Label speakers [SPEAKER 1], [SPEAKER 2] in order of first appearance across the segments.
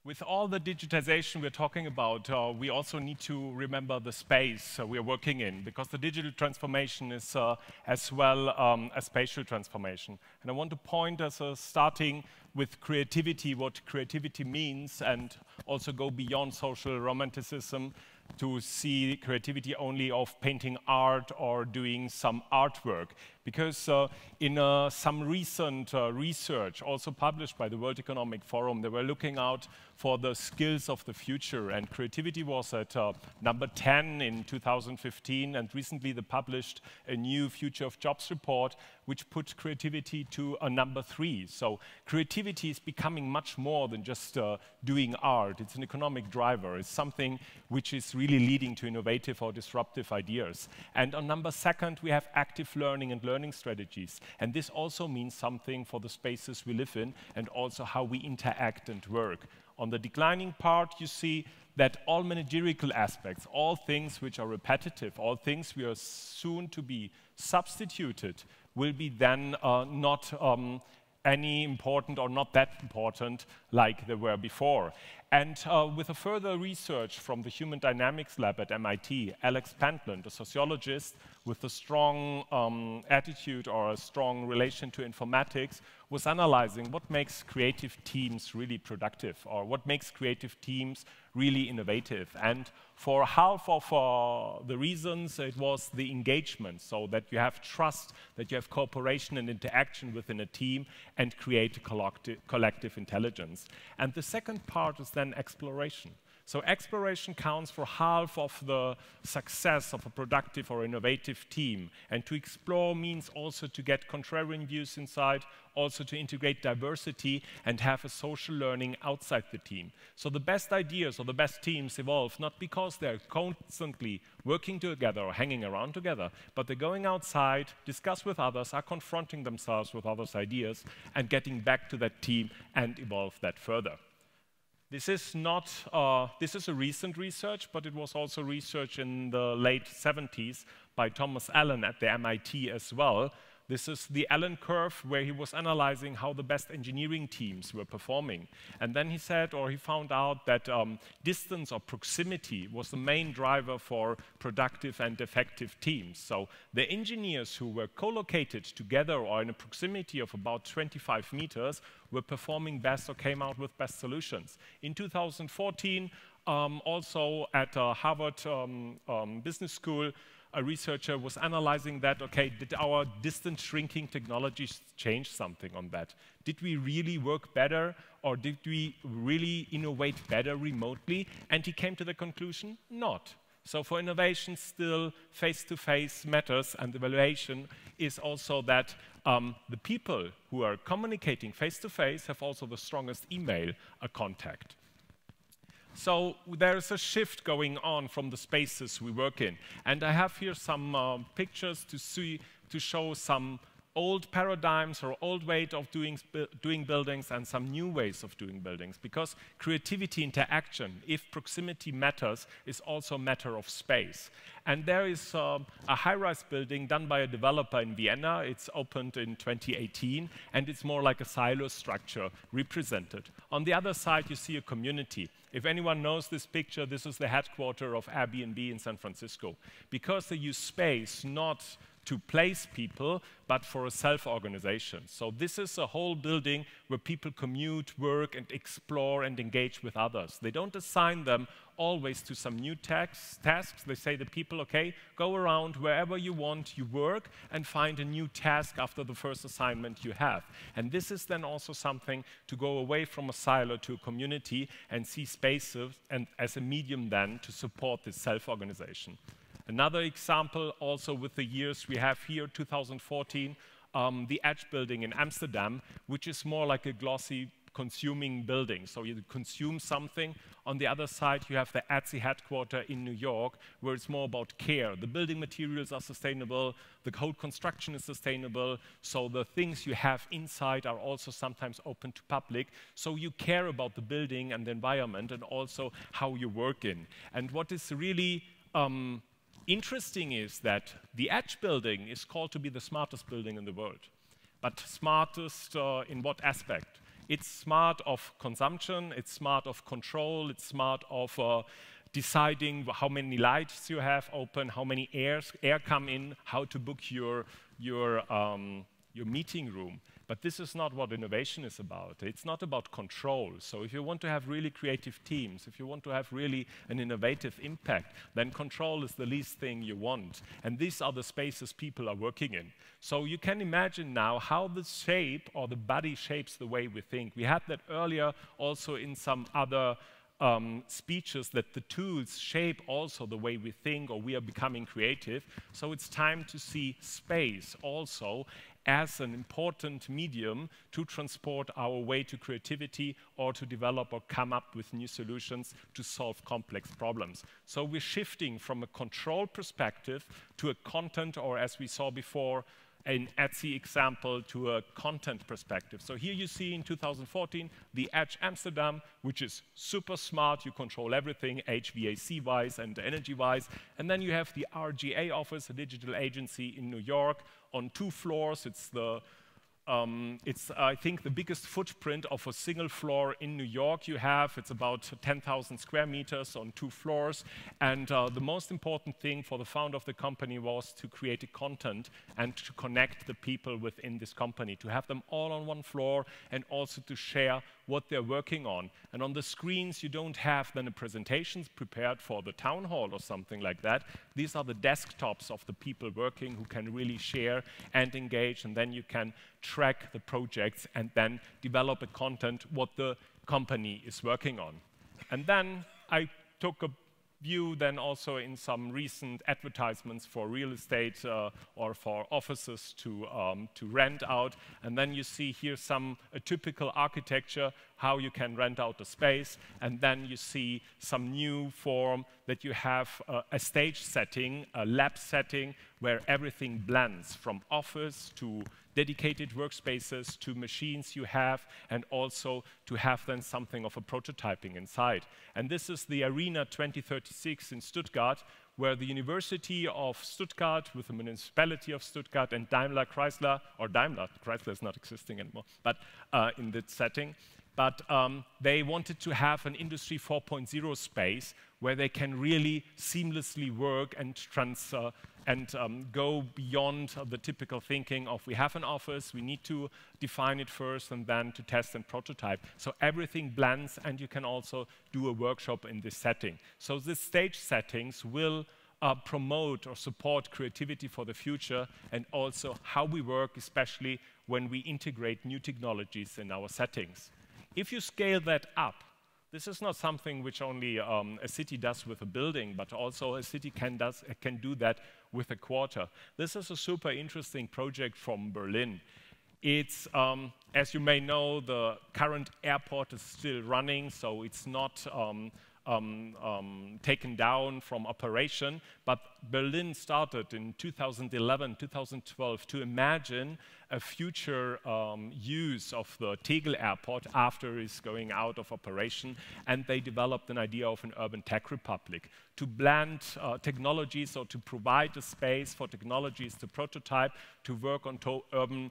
[SPEAKER 1] With all the digitization we're talking about, we also need to remember the space we're working in, because the digital transformation is as well a spatial transformation. And I want to point us starting with creativity, what creativity means, and also go beyond social romanticism to see creativity only of painting art or doing some artwork. Because in some recent research, also published by the World Economic Forum, they were looking out for the skills of the future, and creativity was at number 10 in 2015, and recently they published a new Future of Jobs report, which put creativity to a number 3. So creativity is becoming much more than just doing art. It's an economic driver. It's something which is really leading to innovative or disruptive ideas. And on number 2, we have active learning and learning strategies. And this also means something for the spaces we live in and also how we interact and work. On the declining part, you see that all managerial aspects, all things which are repetitive, all things we are soon to be substituted, will be then not any important or not that important like they were before. And with a further research from the Human Dynamics Lab at MIT, Alex Pentland, a sociologist with a strong attitude or a strong relation to informatics, was analyzing what makes creative teams really productive, or what makes creative teams really innovative. And for half of the reasons, it was the engagement, so that you have trust, that you have cooperation and interaction within a team, and create a collective intelligence. And the second part is then exploration. So exploration counts for half of the success of a productive or innovative team. And to explore means also to get contrarian views inside, also to integrate diversity and have a social learning outside the team. So the best ideas or the best teams evolve not because they're constantly working together or hanging around together, but they're going outside, discuss with others, are confronting themselves with others' ideas, and getting back to that team and evolve that further. This is a recent research, but it was also research in the late 70s by Thomas Allen at the MIT as well. This is the Allen curve, where he was analyzing how the best engineering teams were performing. And then he said, or he found out that distance or proximity was the main driver for productive and effective teams. So the engineers who were co-located together or in a proximity of about 25 meters were performing best or came out with best solutions. In 2014, also at Harvard Business School, a researcher was analyzing that, okay, did our distance shrinking technologies change something on that? Did we really work better, or did we really innovate better remotely? And he came to the conclusion, not. So for innovation, still face-to-face matters, and the evaluation is also that the people who are communicating face-to-face have also the strongest email contact. So there is a shift going on from the spaces we work in. And I have here some pictures to show some old paradigms or old ways of doing buildings and some new ways of doing buildings. Because creativity, interaction, if proximity matters, is also a matter of space. And there is a high-rise building done by a developer in Vienna. It's opened in 2018, and it's more like a silo structure represented. On the other side, you see a community. If anyone knows this picture, this is the headquarters of Airbnb in San Francisco. Because they use space not to place people, but for a self-organization. So this is a whole building where people commute, work, and explore and engage with others. They don't assign them always to some new tasks. They say to people, okay, go around wherever you want, you work, and find a new task after the first assignment you have. And this is then also something to go away from a silo to a community and see spaces and as a medium then to support this self-organization. Another example, also with the years we have here, 2014, the Edge building in Amsterdam, which is more like a glossy consuming building. So you consume something. On the other side, you have the Etsy headquarters in New York, where it's more about care. The building materials are sustainable, the whole construction is sustainable, so the things you have inside are also sometimes open to public. So you care about the building and the environment and also how you work in. And what is really interesting is that the Edge building is called to be the smartest building in the world. But smartest in what aspect? It's smart of consumption, it's smart of control, it's smart of deciding how many lights you have open, how many air come in, how to book your meeting room. But this is not what innovation is about. It's not about control. So if you want to have really creative teams, if you want to have really an innovative impact, then control is the least thing you want. And these are the spaces people are working in. So you can imagine now how the shape or the body shapes the way we think. We had that earlier also in some other speeches, that the tools shape also the way we think, or we are becoming creative. So it's time to see space also as an important medium to transport our way to creativity, or to develop or come up with new solutions to solve complex problems. So we're shifting from a control perspective to a content, or as we saw before, an Etsy example, to a content perspective. So here you see in 2014 the Edge Amsterdam, which is super smart. You control everything HVAC-wise and energy-wise. And then you have the RGA office, a digital agency in New York, on 2 floors. It's I think, the biggest footprint of a single floor in New York you have. It's about 10,000 square meters on 2 floors. And the most important thing for the founder of the company was to create a content and to connect the people within this company, to have them all on 1 floor, and also to share what they're working on. And on the screens, you don't have then a presentations prepared for the town hall or something like that. These are the desktops of the people working, who can really share and engage, and then you can track the projects and then develop a content what the company is working on. And then I took a view then also in some recent advertisements for real estate or for offices to rent out. And then you see here a typical architecture, how you can rent out the space. And then you see some new form that you have a stage setting, a lab setting, where everything blends from office to dedicated workspaces to machines you have, and also to have then something of a prototyping inside. And this is the Arena 2036 in Stuttgart, where the University of Stuttgart with the municipality of Stuttgart and Daimler Chrysler is not existing anymore, but in that setting. But they wanted to have an Industry 4.0 space where they can really seamlessly work and go beyond the typical thinking of, we have an office, we need to define it first and then to test and prototype. So everything blends, and you can also do a workshop in this setting. So the stage settings will promote or support creativity for the future, and also how we work, especially when we integrate new technologies in our settings. If you scale that up, this is not something which only a city does with a building, but also a city can do that with a quarter. This is a super interesting project from Berlin. It's, as you may know, the current airport is still running, so it's not taken down from operation, but Berlin started in 2011, 2012 to imagine a future use of the Tegel Airport after it's going out of operation, and they developed an idea of an urban tech republic to blend technologies, or to provide a space for technologies to prototype, to work on urban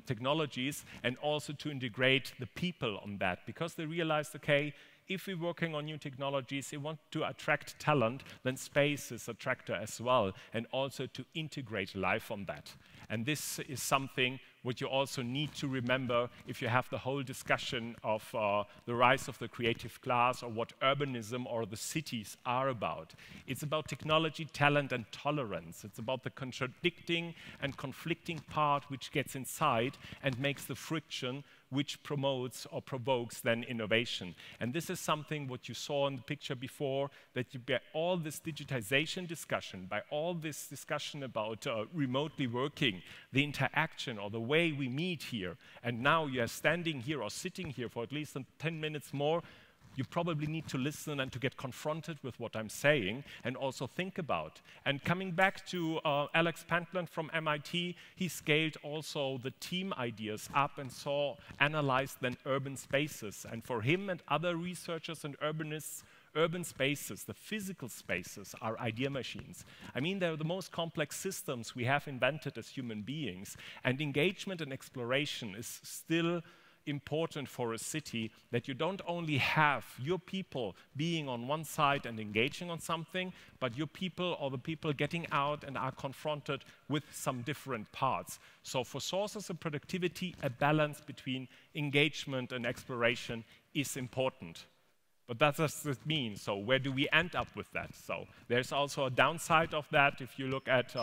[SPEAKER 1] technologies, and also to integrate the people on that, because they realized, okay, if we're working on new technologies, we want to attract talent, then space is attractor as well, and also to integrate life on that. And this is something what you also need to remember if you have the whole discussion of the rise of the creative class, or what urbanism or the cities are about. It's about technology, talent, and tolerance. It's about the contradicting and conflicting part which gets inside and makes the friction which promotes or provokes then innovation. And this is something what you saw in the picture before, that you by all this digitization discussion, by all this discussion about remotely working, the interaction or the way we meet here, and now you are standing here or sitting here for at least 10 minutes more, you probably need to listen and to get confronted with what I'm saying, and also think about. And coming back to Alex Pentland from MIT, he scaled also the team ideas up and analyzed then urban spaces. And for him and other researchers and urbanists, urban spaces, the physical spaces, are idea machines. I mean, they're the most complex systems we have invented as human beings, and engagement and exploration is still important for a city that you don't only have your people being on one side and engaging on something, but your people or the people getting out and are confronted with some different parts. So for sources of productivity, a balance between engagement and exploration is important. But that doesn't mean, so where do we end up with that? So there's also a downside of that if you look at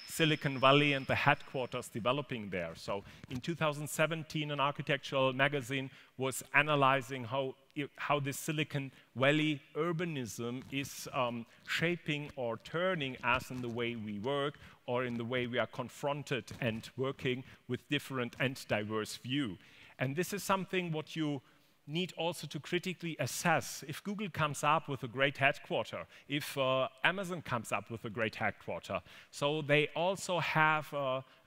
[SPEAKER 1] Silicon Valley and the headquarters developing there. So in 2017, an architectural magazine was analyzing how this Silicon Valley urbanism is shaping or turning us in the way we work or in the way we are confronted and working with different and diverse view. And this is something what you need also to critically assess. If Google comes up with a great headquarter, if Amazon comes up with a great headquarter, so they also have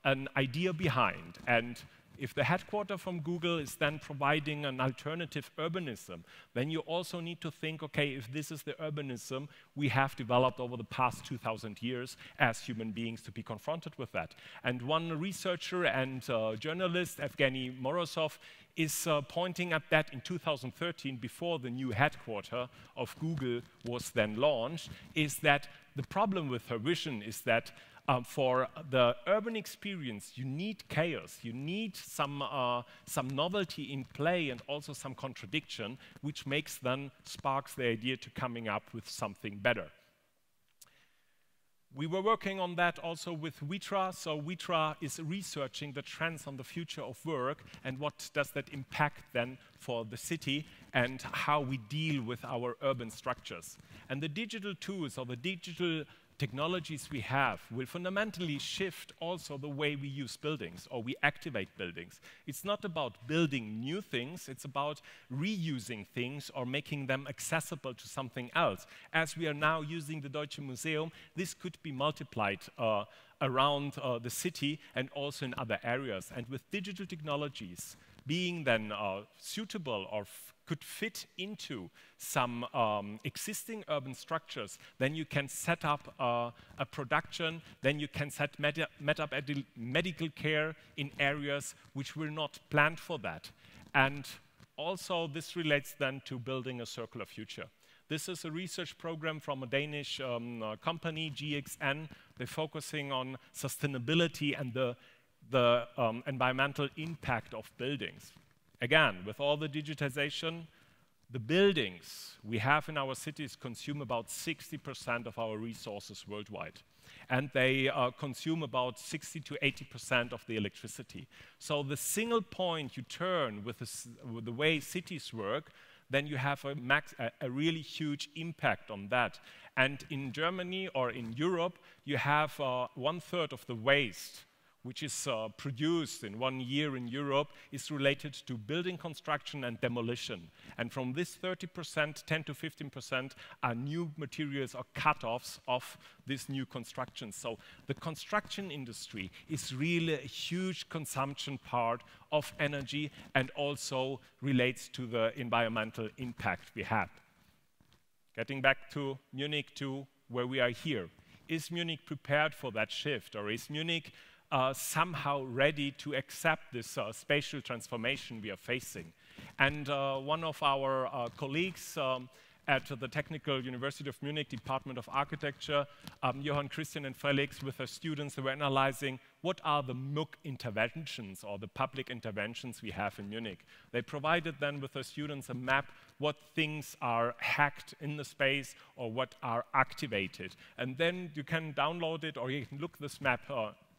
[SPEAKER 1] an idea behind. And if the headquarter from Google is then providing an alternative urbanism, then you also need to think, okay, if this is the urbanism we have developed over the past 2,000 years as human beings to be confronted with that. And one researcher and journalist, Evgeny Morozov, is pointing at that in 2013, before the new headquarter of Google was then launched, is that the problem with her vision is that for the urban experience, you need chaos, you need some novelty in play and also some contradiction, which sparks the idea to coming up with something better. We were working on that also with Vitra. So Vitra is researching the trends on the future of work and what does that impact then for the city and how we deal with our urban structures. And the digital tools or the digital technologies we have will fundamentally shift also the way we use buildings or we activate buildings. It's not about building new things, it's about reusing things or making them accessible to something else. As we are now using the Deutsche Museum, this could be multiplied around the city and also in other areas. And with digital technologies being then suitable or could fit into some existing urban structures, then you can set up a production, then you can set medical care in areas which were not planned for that. And also this relates then to building a circular future. This is a research program from a Danish company, GXN. They're focusing on sustainability and the environmental impact of buildings. Again, with all the digitization, the buildings we have in our cities consume about 60% of our resources worldwide. And they consume about 60 to 80% of the electricity. So the single point you turn with the way cities work, then you have a really huge impact on that. And in Germany or in Europe, you have 1/3 of the waste which is produced in 1 year in Europe, is related to building construction and demolition. And from this 30%, 10 to 15% are new materials or cut-offs of this new construction. So the construction industry is really a huge consumption part of energy and also relates to the environmental impact we have. Getting back to Munich, to where we are here. Is Munich prepared for that shift, or is Munich somehow ready to accept this spatial transformation we are facing? And one of our colleagues at the Technical University of Munich, Department of Architecture, Johann, Christian and Felix, with their students, they were analyzing what are the MUC interventions or the public interventions we have in Munich. They provided then with their students a map what things are hacked in the space or what are activated. And then you can download it or you can look this map,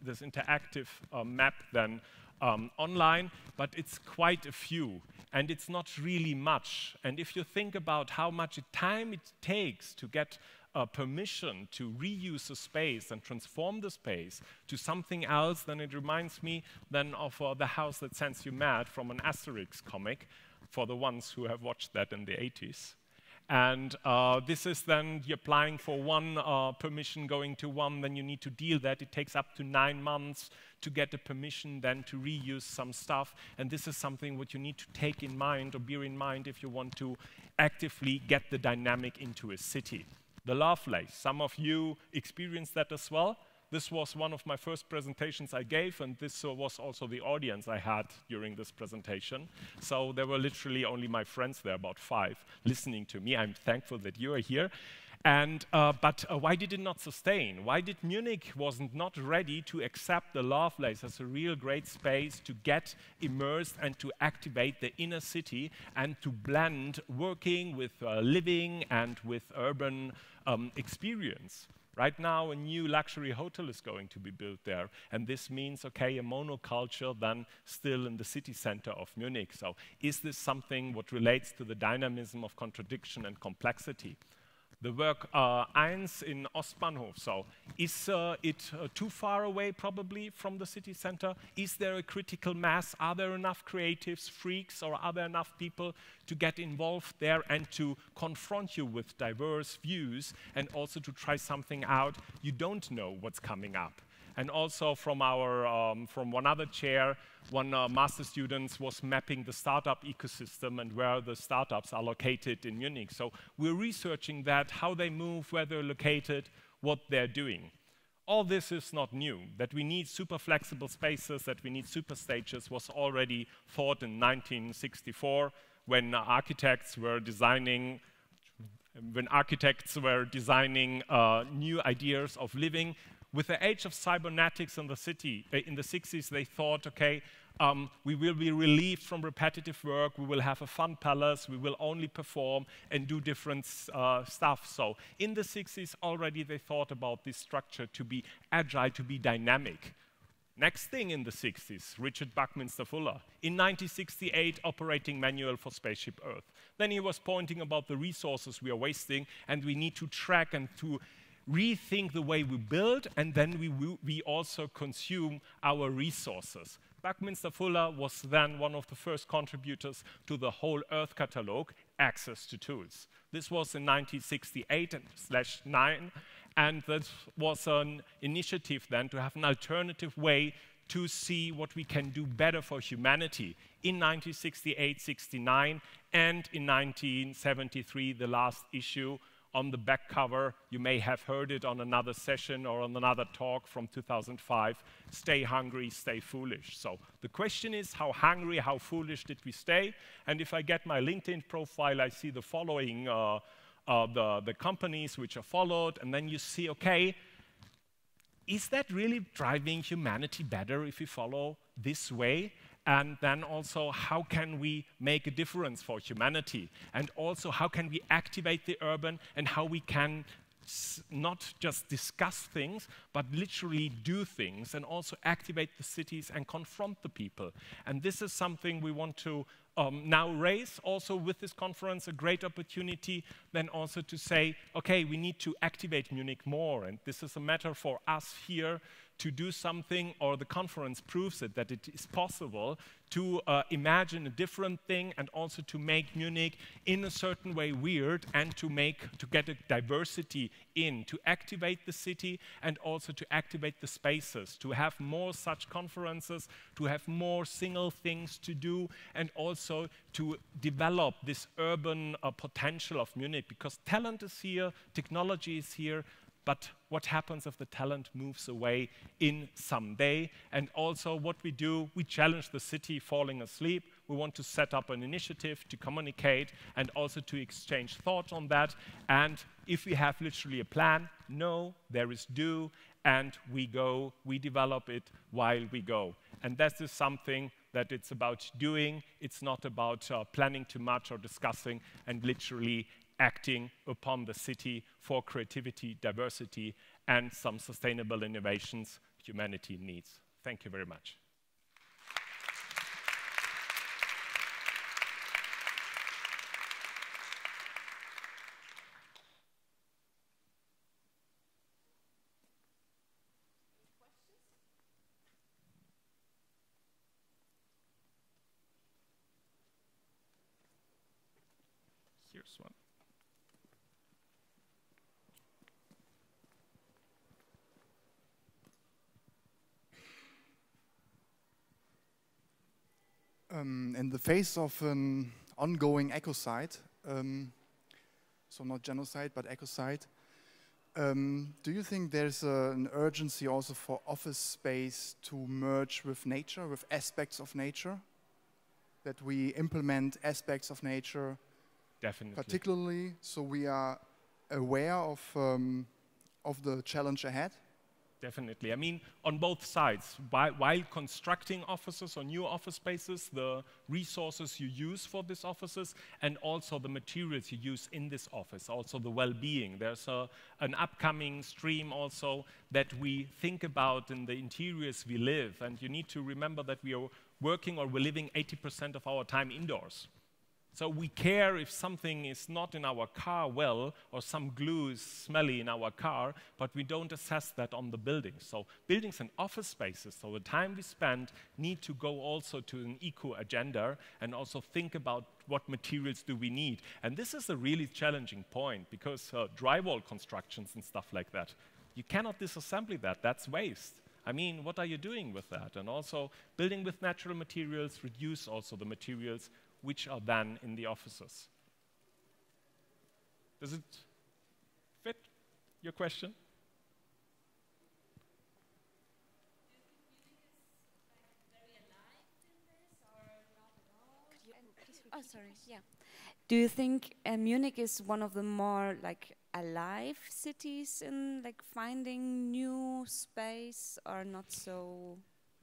[SPEAKER 1] this interactive map then online, but it's quite a few, and it's not really much. And if you think about how much time it takes to get permission to reuse a space and transform the space to something else, then it reminds me then of The House That Sends You Mad from an Asterix comic, for the ones who have watched that in the 80s. And this is then you're applying for one permission, going to one, then you need to deal that. It takes up to 9 months to get the permission then to reuse some stuff. And this is something what you need to take in mind or bear in mind if you want to actively get the dynamic into a city. The Lovelace, some of you experienced that as well. this was one of my first presentations I gave, and this was also the audience I had during this presentation. So there were literally only my friends there, about 5, listening to me. I'm thankful that you are here. And, but why did it not sustain? Why did Munich wasn't not ready to accept the Lovelace as a real great space to get immersed and to activate the inner city and to blend working with living and with urban experience? Right now, a new luxury hotel is going to be built there, and this means, okay, a monoculture then still in the city center of Munich. So is this something what relates to the dynamism of contradiction and complexity? The work 1 in Ostbahnhof, so is it too far away probably from the city center? Is there a critical mass? Are there enough creatives, freaks, or are there enough people to get involved there and to confront you with diverse views and also to try something out? You don't know what's coming up. And also from our, from one other chair, one master student was mapping the startup ecosystem and where the startups are located in Munich. So we're researching that, how they move, where they're located, what they're doing. All this is not new. That we need super flexible spaces, that we need super stages was already thought in 1964 when architects were designing new ideas of living. With the age of cybernetics in the city, in the 60s, they thought, okay, we will be relieved from repetitive work, we will have a fun palace, we will only perform and do different stuff. So in the 60s already they thought about this structure to be agile, to be dynamic. Next thing in the 60s, Richard Buckminster Fuller. In 1968, operating manual for spaceship Earth. Then he was pointing about the resources we are wasting and we need to track and to rethink the way we build, and then we also consume our resources. Buckminster Fuller was then one of the first contributors to the whole Earth catalog, Access to Tools. This was in 1968/9, and that was an initiative then to have an alternative way to see what we can do better for humanity. In 1968-69 and in 1973, the last issue, on the back cover, you may have heard it on another session or on another talk from 2005, stay hungry, stay foolish. So the question is, how hungry, how foolish did we stay? And if I get my LinkedIn profile, I see the following, the companies which are followed, and then you see, okay, is that really driving humanity better if we follow this way? And then also, how can we make a difference for humanity? And also, how can we activate the urban and how we can not just discuss things, but literally do things and also activate the cities and confront the people. And this is something we want to now raise also with this conference, a great opportunity then also to say, okay, we need to activate Munich more. And this is a matter for us here to do something, or the conference proves it, that it is possible to imagine a different thing and also to make Munich in a certain way weird and to get a diversity in, to activate the city and also to activate the spaces, to have more such conferences, to have more single things to do, and also to develop this urban potential of Munich, because talent is here, technology is here, but what happens if the talent moves away in some day? And also what we do, we challenge the city falling asleep. We want to set up an initiative to communicate and also to exchange thoughts on that. And if we have literally a plan, no, there is do, and we go, we develop it while we go. And that is something that it's about doing. It's not about planning too much or discussing, and literally acting upon the city for creativity, diversity, and some sustainable innovations humanity needs. Thank you very much. Here's one.
[SPEAKER 2] In the face of an ongoing ecocide, so not genocide, but ecocide, Do you think there's an urgency also for office space to merge with nature, with aspects of nature? That we implement aspects of nature,
[SPEAKER 1] Definitely.
[SPEAKER 2] particularly so we are aware of the challenge ahead?
[SPEAKER 1] Definitely. I mean, on both sides. While constructing offices or new office spaces, the resources you use for these offices and also the materials you use in this office, also the well-being. There's an upcoming stream also that we think about in the interiors we live. And you need to remember that we are working or we're living 80% of our time indoors. So we care if something is not in our car well, or some glue is smelly in our car, but we don't assess that on the buildings. So buildings and office spaces, so the time we spend need to go also to an eco agenda and also think about what materials do we need. And this is a really challenging point, because drywall constructions and stuff like that, you cannot disassemble that, that's waste. I mean, what are you doing with that? And also building with natural materials, reduce also the materials which are then in the offices. Does it fit your question?
[SPEAKER 3] Oh, sorry. Yeah. Do you think Munich is one of the more like alive cities in like finding new space, or not so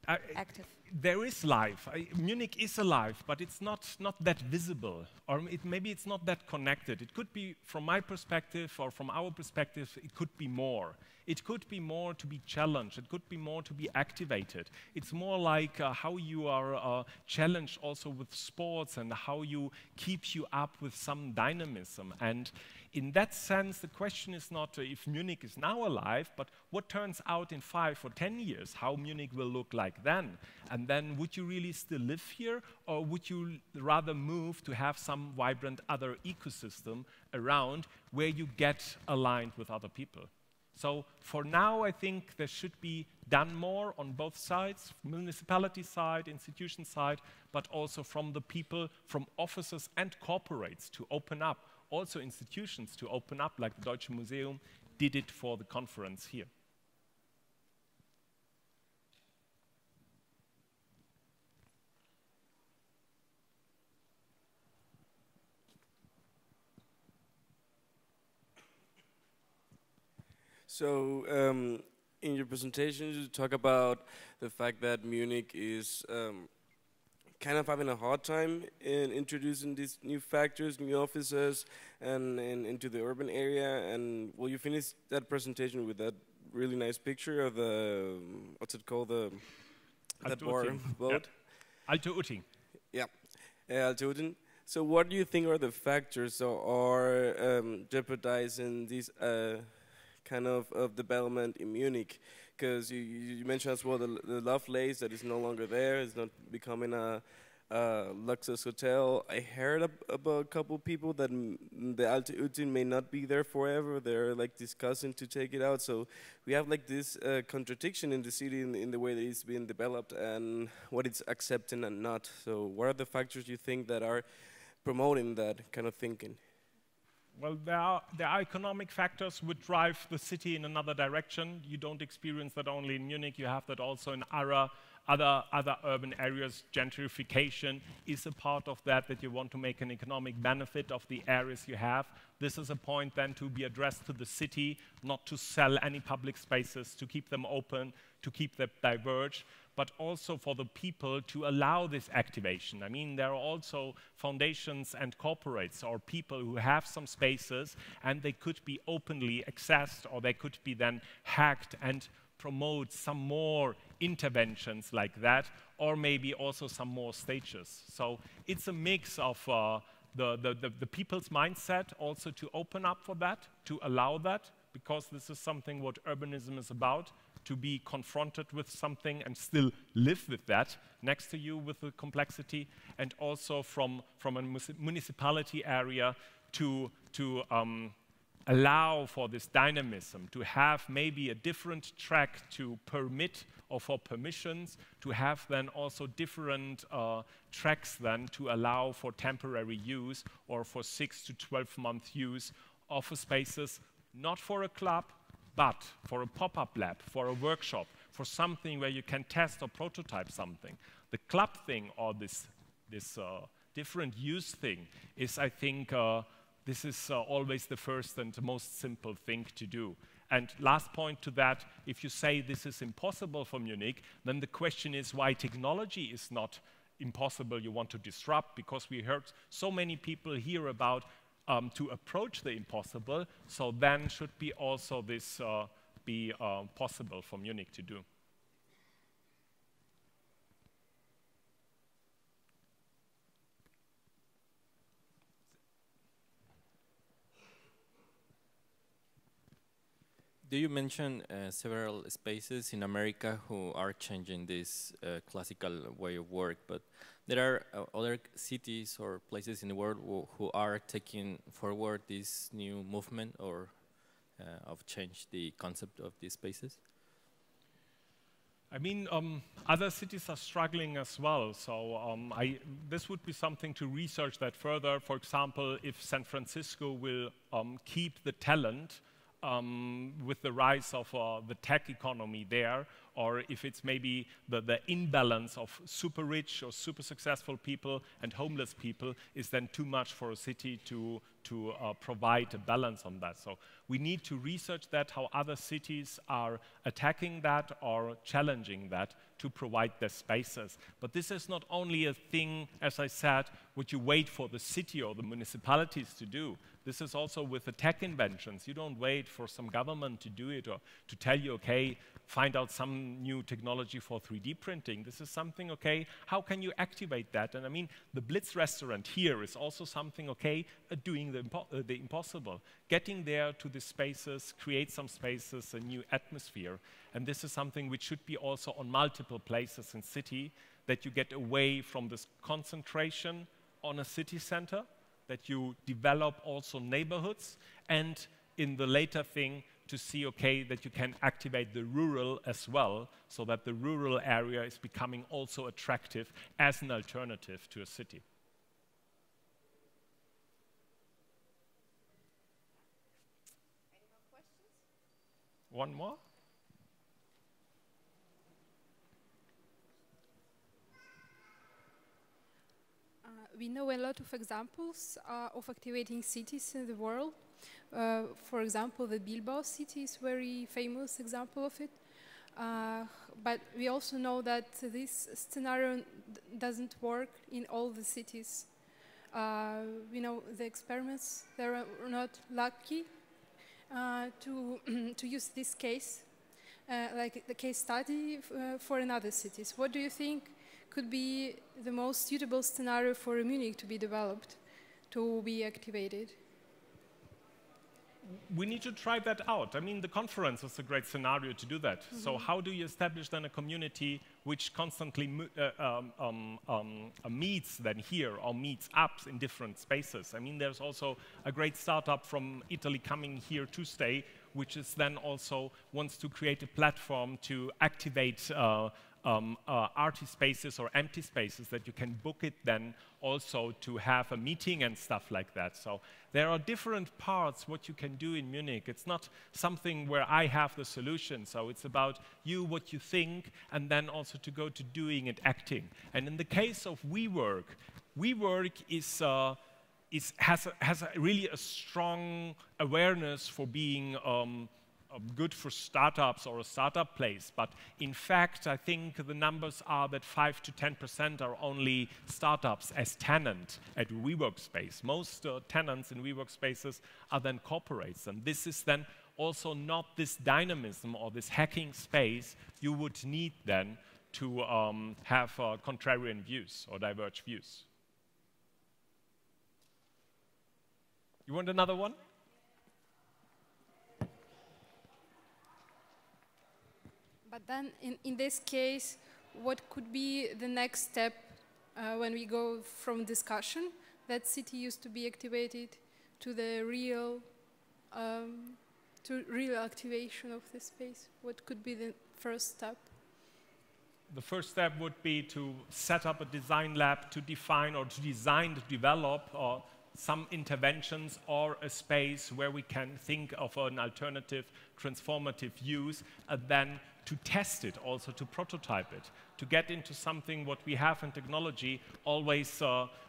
[SPEAKER 3] active?
[SPEAKER 1] There is life. Munich is alive, but it's not that visible, or maybe it's not that connected. It could be, from my perspective or from our perspective, it could be more. It could be more to be challenged. It could be more to be activated. It's more like how you are challenged also with sports and how you keep you up with some dynamism. And in that sense, the question is not if Munich is now alive, but what turns out in 5 or 10 years, how Munich will look like then. And then would you really still live here, or would you rather move to have some vibrant other ecosystem around where you get aligned with other people? So for now, I think there should be done more on both sides, municipality side, institution side, but also from the people, from offices and corporates to open up, also institutions to open up, like the Deutsche Museum did it for the conference here.
[SPEAKER 4] So, in your presentation, you talk about the fact that Munich is kind of having a hard time in introducing these new factors, new offices, and into the urban area. And will you finish that presentation with that really nice picture of the, what's it called, that bar boat?
[SPEAKER 1] Yeah. Alto Utting.
[SPEAKER 4] Yeah, Alto Utting. So what do you think are the factors that are jeopardizing these kind of development in Munich? Because you mentioned as well the Lovelace that is no longer there, is not becoming a luxuous hotel. I heard about a couple people that the Alto Utting may not be there forever. They're like discussing to take it out. So we have like this contradiction in the city in the way that it's being developed and what it's accepting and not. So what are the factors you think that are promoting that kind of thinking?
[SPEAKER 1] Well, there are economic factors which drive the city in another direction. You don't experience that only in Munich, you have that also in other urban areas. Gentrification is a part of that you want to make an economic benefit of the areas you have. This is a point then to be addressed to the city, not to sell any public spaces, to keep them open, to keep them diverged, but also for the people to allow this activation. I mean, there are also foundations and corporates or people who have some spaces and they could be openly accessed, or they could be then hacked and promote some more interventions like that, or maybe also some more stages. So it's a mix of the people's mindset also to open up for that, to allow that, because this is something what urbanism is about, to be confronted with something and still live with that next to you with the complexity, and also from a municipality area to allow for this dynamism, to have maybe a different track to permit or for permissions, to have then also different tracks then to allow for temporary use or for 6 to 12 month use office spaces, not for a club, but for a pop-up lab, for a workshop, for something where you can test or prototype something. The club thing, or this different use thing, is, I think, this is always the first and most simple thing to do. And last point to that, if you say this is impossible for Munich, then the question is why technology is not impossible you want to disrupt, because we heard so many people here about to approach the impossible, so then should be also this be possible for Munich to do.
[SPEAKER 5] Do you mention several spaces in America who are changing this classical way of work, but there are other cities or places in the world who are taking forward this new movement or of change the concept of these spaces?
[SPEAKER 1] I mean, other cities are struggling as well, so this would be something to research that further. For example, if San Francisco will keep the talent with the rise of the tech economy there, or if it's maybe the imbalance of super rich or super successful people and homeless people is then too much for a city to provide a balance on that. So we need to research that, how other cities are attacking that or challenging that to provide their spaces. But this is not only a thing, as I said, what you wait for the city or the municipalities to do. This is also with the tech inventions. You don't wait for some government to do it or to tell you, okay, find out some new technology for 3D printing. This is something, okay, how can you activate that? And I mean, the Blitz restaurant here is also something, okay, doing the impossible. Getting there to the spaces, create some spaces, a new atmosphere. And this is something which should be also on multiple places in city, that you get away from this concentration on a city center, that you develop also neighborhoods, and in the later thing, to see, okay, that you can activate the rural as well, so that the rural area is becoming also attractive as an alternative to a city.
[SPEAKER 3] Any more questions?
[SPEAKER 1] One more?
[SPEAKER 6] We know a lot of examples of activating cities in the world. For example, the Bilbao city is a very famous example of it. But we also know that this scenario doesn't work in all the cities. We know the experiments, they are not lucky to use this case, like the case study for another cities. What do you think could be the most suitable scenario for Munich to be developed, to be activated?
[SPEAKER 1] We need to try that out. I mean, the conference is a great scenario to do that. Mm-hmm. So how do you establish then a community which constantly meets then here or meets up in different spaces? I mean, there's also a great startup from Italy coming here to stay, which is then also wants to create a platform to activate arty spaces or empty spaces that you can book it then also to have a meeting and stuff like that. So there are different parts what you can do in Munich. It's not something where I have the solution. So it's about you, what you think, and then also to go to doing and acting. And in the case of WeWork, WeWork has really a strong awareness for being good for startups or a startup place, but in fact, I think the numbers are that 5 to 10% are only startups as tenant at WeWork space. Most tenants in WeWork spaces are then corporates, and this is then also not this dynamism or this hacking space you would need then to have contrarian views or diverge views. You want another one?
[SPEAKER 6] But then, in this case, what could be the next step when we go from discussion that city used to be activated to the real activation of the space? What could be the first step?
[SPEAKER 1] The first step would be to set up a design lab to define or to design, to develop some interventions or a space where we can think of an alternative transformative use, and then to test it, also to prototype it, to get into something what we have in technology, always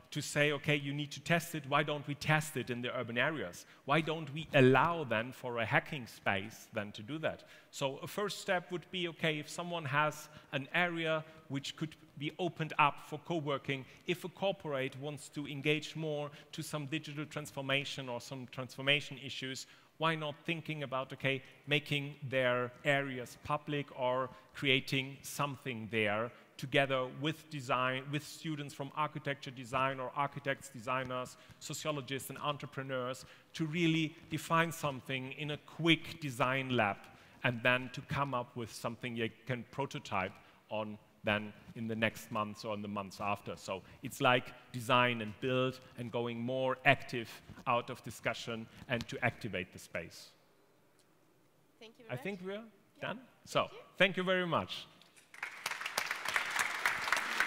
[SPEAKER 1] to say, okay, you need to test it. Why don't we test it in the urban areas? Why don't we allow then for a hacking space then to do that? So a first step would be, okay, if someone has an area which could be opened up for co-working, if a corporate wants to engage more to some digital transformation or some transformation issues, why not thinking about, okay, making their areas public or creating something there together with design, with students from architecture design or architects, designers, sociologists and entrepreneurs to really define something in a quick design lab and then to come up with something you can prototype on then in the next months or in the months after. So it's like design and build and going more active out of discussion and to activate the space.
[SPEAKER 7] Thank you very much.
[SPEAKER 1] I think we're done. So thank you very much.